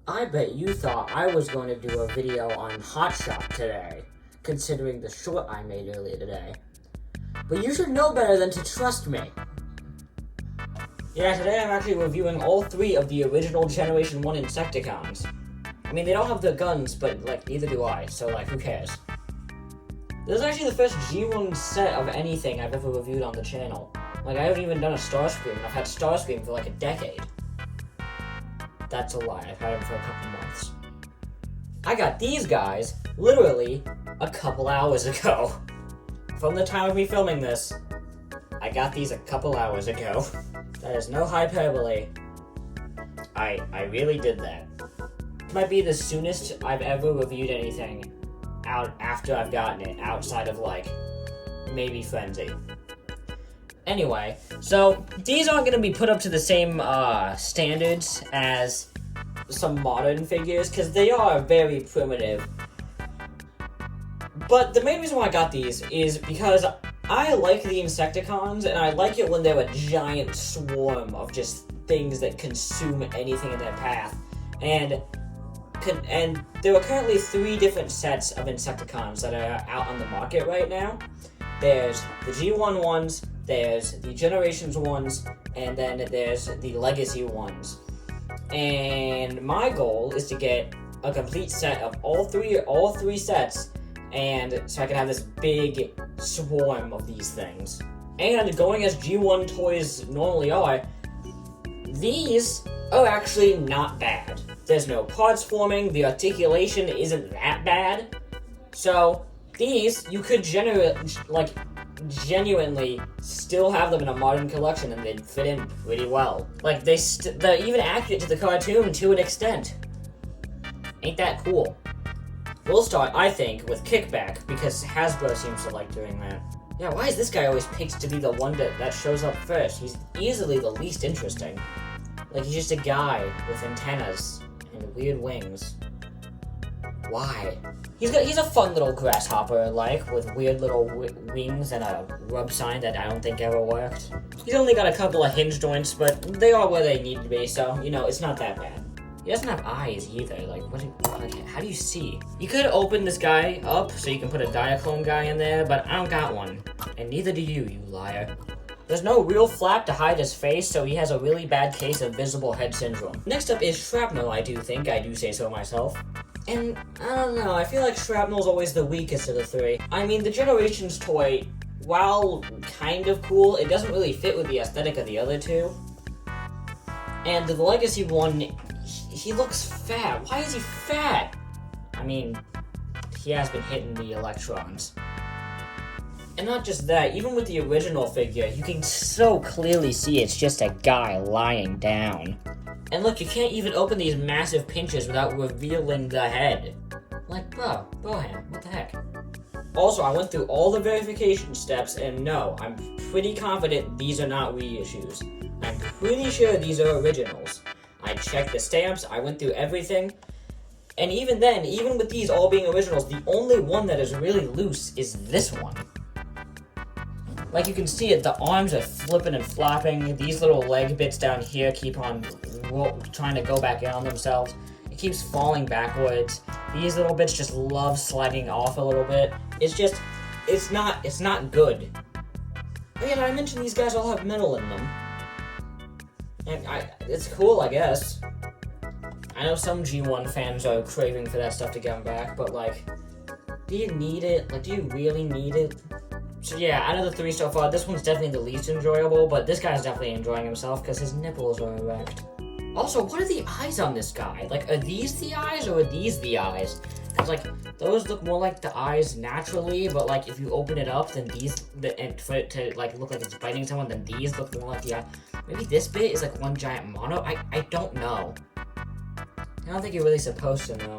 I bet you thought I was going to do a video on Hotshot today, considering the short I made earlier today. But you should know better than to trust me. Yeah, today I'm actually reviewing all 3 of the original Generation 1 Insecticons. I mean, they don't have the guns, but, neither do I, so, who cares? This is actually the first G1 set of anything I've ever reviewed on the channel. I haven't even done a Starscream, and I've had Starscream for, a decade. That's a lie, I've had him for a couple months. I got these guys, literally, a couple hours ago. From the time of me filming this, I got these a couple hours ago. That is no hyperbole. I really did that. This might be the soonest I've ever reviewed anything out after I've gotten it, outside of, maybe Frenzy. Anyway, so these aren't going to be put up to the same standards as some modern figures, because they are very primitive. But the main reason why I got these is because I like the Insecticons, and I like it when they're a giant swarm of just things that consume anything in their path. And there are currently 3 different sets of Insecticons that are out on the market right now. There's the G1 ones, there's the Generations ones, and then there's the Legacy ones. And my goal is to get a complete set of all three sets, and so I can have this big swarm of these things. And going as G1 toys normally are, these are actually not bad. There's no parts forming, the articulation isn't that bad. So these, you could genuinely still have them in a modern collection and they'd fit in pretty well. They're even accurate to the cartoon to an extent. Ain't that cool? We'll start, I think, with Kickback, because Hasbro seems to like doing that. Yeah, why is this guy always picked to be the one that shows up first? He's easily the least interesting. He's just a guy with antennas and weird wings. Why? He's a fun little grasshopper, with weird little wings and a rub sign that I don't think ever worked. He's only got a couple of hinge joints, but they are where they need to be, so, it's not that bad. He doesn't have eyes either, how do you see? You could open this guy up so you can put a Diaclone guy in there, but I don't got one. And neither do you, you liar. There's no real flap to hide his face, so he has a really bad case of visible head syndrome. Next up is Shrapnel, I do say so myself. And, I don't know, I feel like Shrapnel's always the weakest of the 3. I mean, the Generations toy, while kind of cool, it doesn't really fit with the aesthetic of the other 2. And the Legacy one, he looks fat. Why is he fat? I mean, he has been hitting the electrons. And not just that, even with the original figure, you can so clearly see it's just a guy lying down. And look, you can't even open these massive pinches without revealing the head. Bohan, what the heck? Also, I went through all the verification steps, and no, I'm pretty confident these are not reissues. I'm pretty sure these are originals. I checked the stamps, I went through everything, and even then, even with these all being originals, the only one that is really loose is this one. You can see it, the arms are flipping and flopping, these little leg bits down here keep on trying to go back in on themselves. It keeps falling backwards. These little bits just love sliding off a little bit. It's not good. Oh yeah, I mentioned these guys all have metal in them. And it's cool, I guess. I know some G1 fans are craving for that stuff to get them back, but do you need it? Do you really need it? So yeah, out of the 3 so far, this one's definitely the least enjoyable, but this guy's definitely enjoying himself because his nipples are erect. Also, what are the eyes on this guy? Are these the eyes or are these the eyes? Because, those look more like the eyes naturally, but, if you open it up, then and for it to, look like it's biting someone, then these look more like the eye. Maybe this bit is, one giant mono? I don't know. I don't think you're really supposed to know.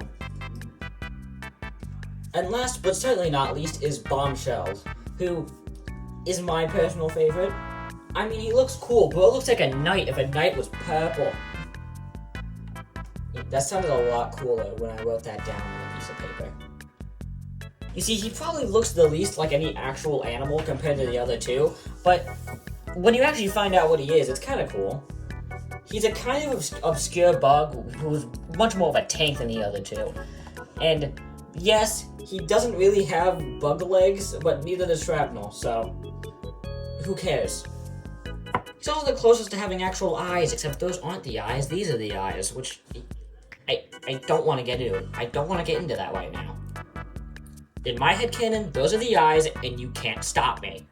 And last, but certainly not least, is Bombshell, who is my personal favorite. I mean, he looks cool, but it looks like a knight if a knight was purple. That sounded a lot cooler when I wrote that down on a piece of paper. You see, he probably looks the least like any actual animal compared to the other 2, but when you actually find out what he is, it's kind of cool. He's a kind of obscure bug who's much more of a tank than the other two. And yes, he doesn't really have bug legs, but neither does Shrapnel, so who cares? He's also the closest to having actual eyes, except those aren't the eyes, these are the eyes, which I don't want to get into. I don't want to get into that right now. In my headcanon, those are the eyes, and you can't stop me.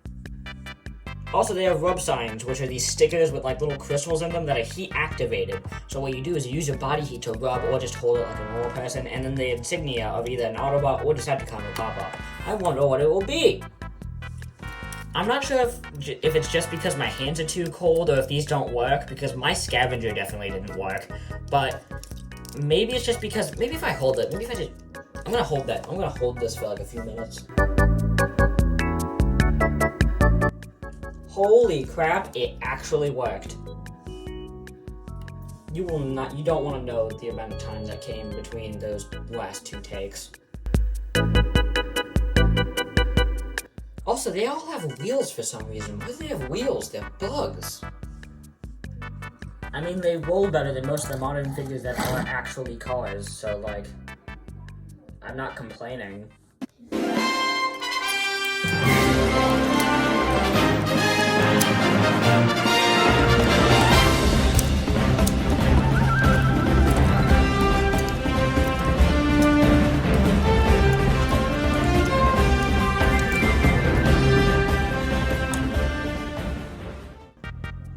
Also, they have rub signs, which are these stickers with like little crystals in them that are heat activated. So what you do is you use your body heat to rub or just hold it like a normal person, and then the insignia of either an Autobot or Decepticon will pop up. I wonder what it will be. I'm not sure if it's just because my hands are too cold or if these don't work, because my scavenger definitely didn't work. But maybe it's just because, maybe if I hold it, maybe if I just, I'm gonna hold that. I'm gonna hold this for like a few minutes. Holy crap, it actually worked. You don't want to know the amount of times that came between those last two takes. Also, they all have wheels for some reason. Why do they have wheels? They're bugs. I mean, they roll better than most of the modern figures that aren't actually cars, so, like, I'm not complaining.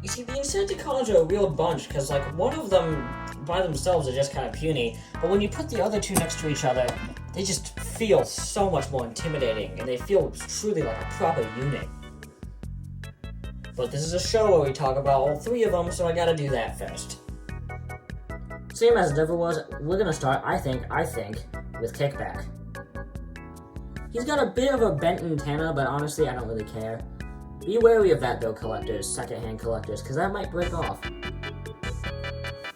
You see, the Insecticons are a real bunch, because, like, one of them by themselves are just kind of puny, but when you put the other two next to each other, they just feel so much more intimidating, and they feel truly like a proper unit. But this is a show where we talk about all three of them, so I gotta do that first. Same as it ever was, we're gonna start, I think, with Kickback. He's got a bit of a bent antenna, but honestly, I don't really care. Be wary of that though, collectors, secondhand collectors, because that might break off.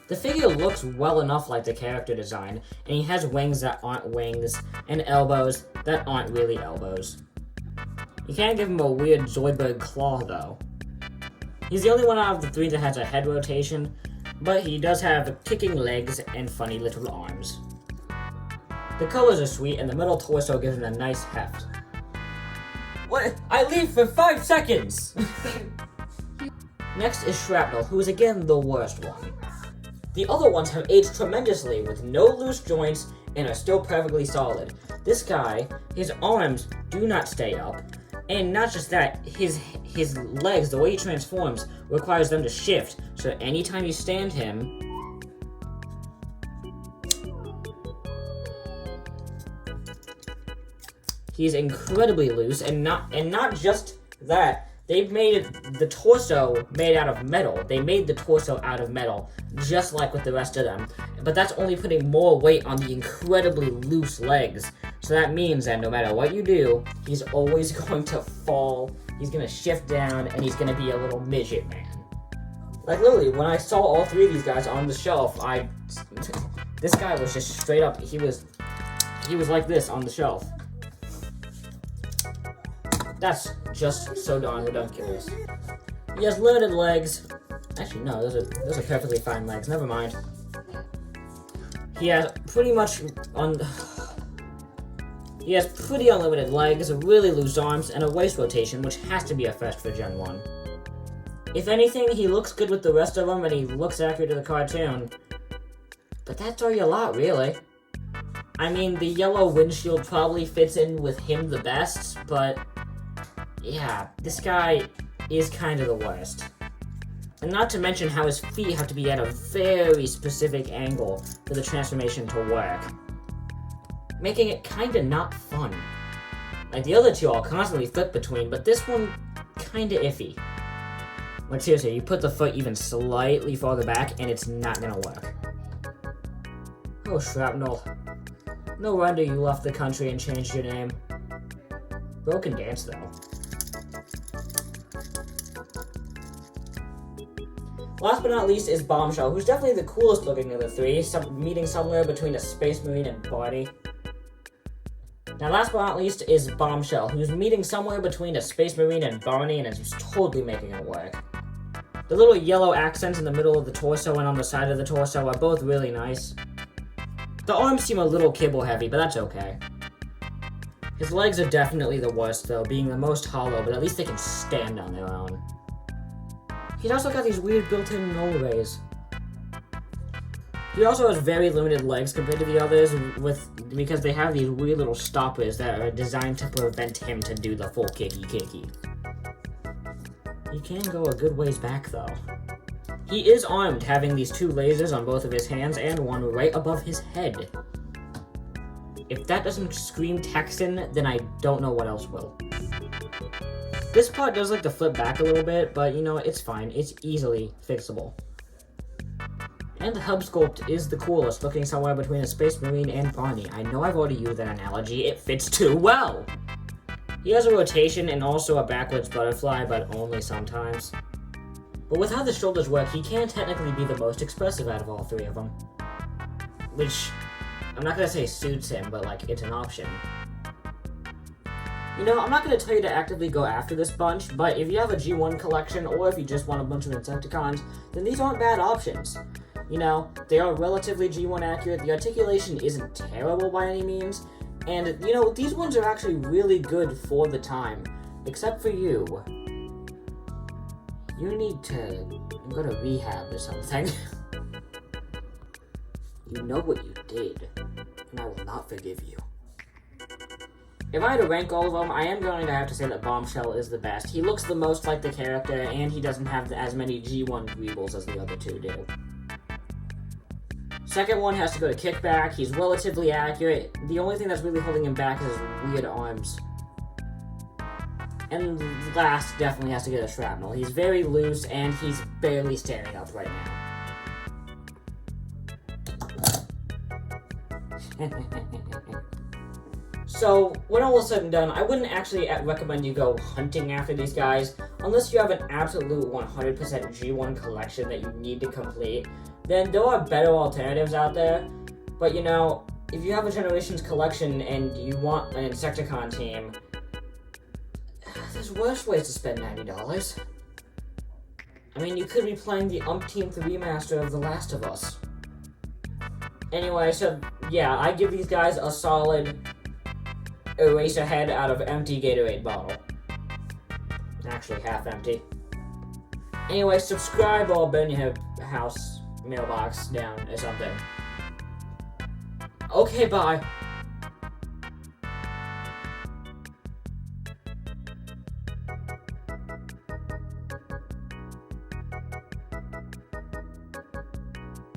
The figure looks well enough like the character design, and he has wings that aren't wings, and elbows that aren't really elbows. You can't give him a weird Zoidberg claw though. He's the only one out of the three that has a head rotation, but he does have kicking legs and funny little arms. The colors are sweet, and the middle torso gives him a nice heft. What? I leave for 5 seconds! Next is Shrapnel, who is again the worst one. The other ones have aged tremendously with no loose joints and are still perfectly solid. This guy, his arms do not stay up, and not just that, his legs, the way he transforms, requires them to shift, so anytime you stand him, he's incredibly loose, and not just that, they've made the torso made out of metal. They made the torso out of metal, just like with the rest of them. But that's only putting more weight on the incredibly loose legs. So that means that no matter what you do, he's always going to fall, he's going to shift down, and he's going to be a little midget man. Like literally, when I saw all three of these guys on the shelf, this guy was just straight up, he was like this on the shelf. That's just so darn ridiculous. He has limited legs. Actually, no, those are perfectly fine legs. Never mind. He has pretty unlimited legs, really loose arms, and a waist rotation, which has to be a first for Gen 1. If anything, he looks good with the rest of them, and he looks accurate to the cartoon. But that's all you lot, really. I mean, the yellow windshield probably fits in with him the best, but yeah, this guy is kind of the worst. And not to mention how his feet have to be at a very specific angle for the transformation to work, making it kind of not fun. Like, the other two I'll constantly flip between, but this one, kind of iffy. Like, seriously, you put the foot even slightly farther back, and it's not gonna work. Oh, Shrapnel. No wonder you left the country and changed your name. Broken dance, though. Last but not least is Bombshell, who's definitely the coolest looking of the three, meeting somewhere between a Space Marine and Barney. Now last but not least is Bombshell, who's meeting somewhere between a Space Marine and Barney, and is totally making it work. The little yellow accents in the middle of the torso and on the side of the torso are both really nice. The arms seem a little kibble heavy, but that's okay. His legs are definitely the worst though, being the most hollow, but at least they can stand on their own. He's also got these weird built-in null rays. He also has very limited legs compared to the others because they have these weird little stoppers that are designed to prevent him to do the full kicky. He can go a good ways back though. He is armed, having these 2 lasers on both of his hands and one right above his head. If that doesn't scream Texan, then I don't know what else will. This part does like to flip back a little bit, but you know, it's fine. It's easily fixable. And the hub sculpt is the coolest, looking somewhere between a Space Marine and Barney. I know I've already used that analogy, it fits too well! He has a rotation and also a backwards butterfly, but only sometimes. But with how the shoulders work, he can technically be the most expressive out of all 3 of them. Which, I'm not gonna say suits him, but like, it's an option. You know, I'm not gonna tell you to actively go after this bunch, but if you have a G1 collection, or if you just want a bunch of Insecticons, then these aren't bad options. You know, they are relatively G1 accurate, the articulation isn't terrible by any means, and, you know, these ones are actually really good for the time. Except for you. You need to go to rehab or something. You know what you did, and I will not forgive you. If I had to rank all of them, I am going to have to say that Bombshell is the best. He looks the most like the character, and he doesn't have as many G1 Greebles as the other 2 do. Second one has to go to Kickback. He's relatively accurate. The only thing that's really holding him back is his weird arms. And last definitely has to go to Shrapnel. He's very loose, and he's barely standing up right now. So, when all is said and done, I wouldn't actually recommend you go hunting after these guys, unless you have an absolute 100% G1 collection that you need to complete. Then there are better alternatives out there, but you know, if you have a Generations collection and you want an Insecticon team, there's worse ways to spend $90. I mean, you could be playing the umpteenth remaster of The Last of Us. Anyway, so yeah, I give these guys a solid Eraserhead out of empty Gatorade bottle. Actually, half empty. Anyway, subscribe or burn your house mailbox down or something. Okay, bye.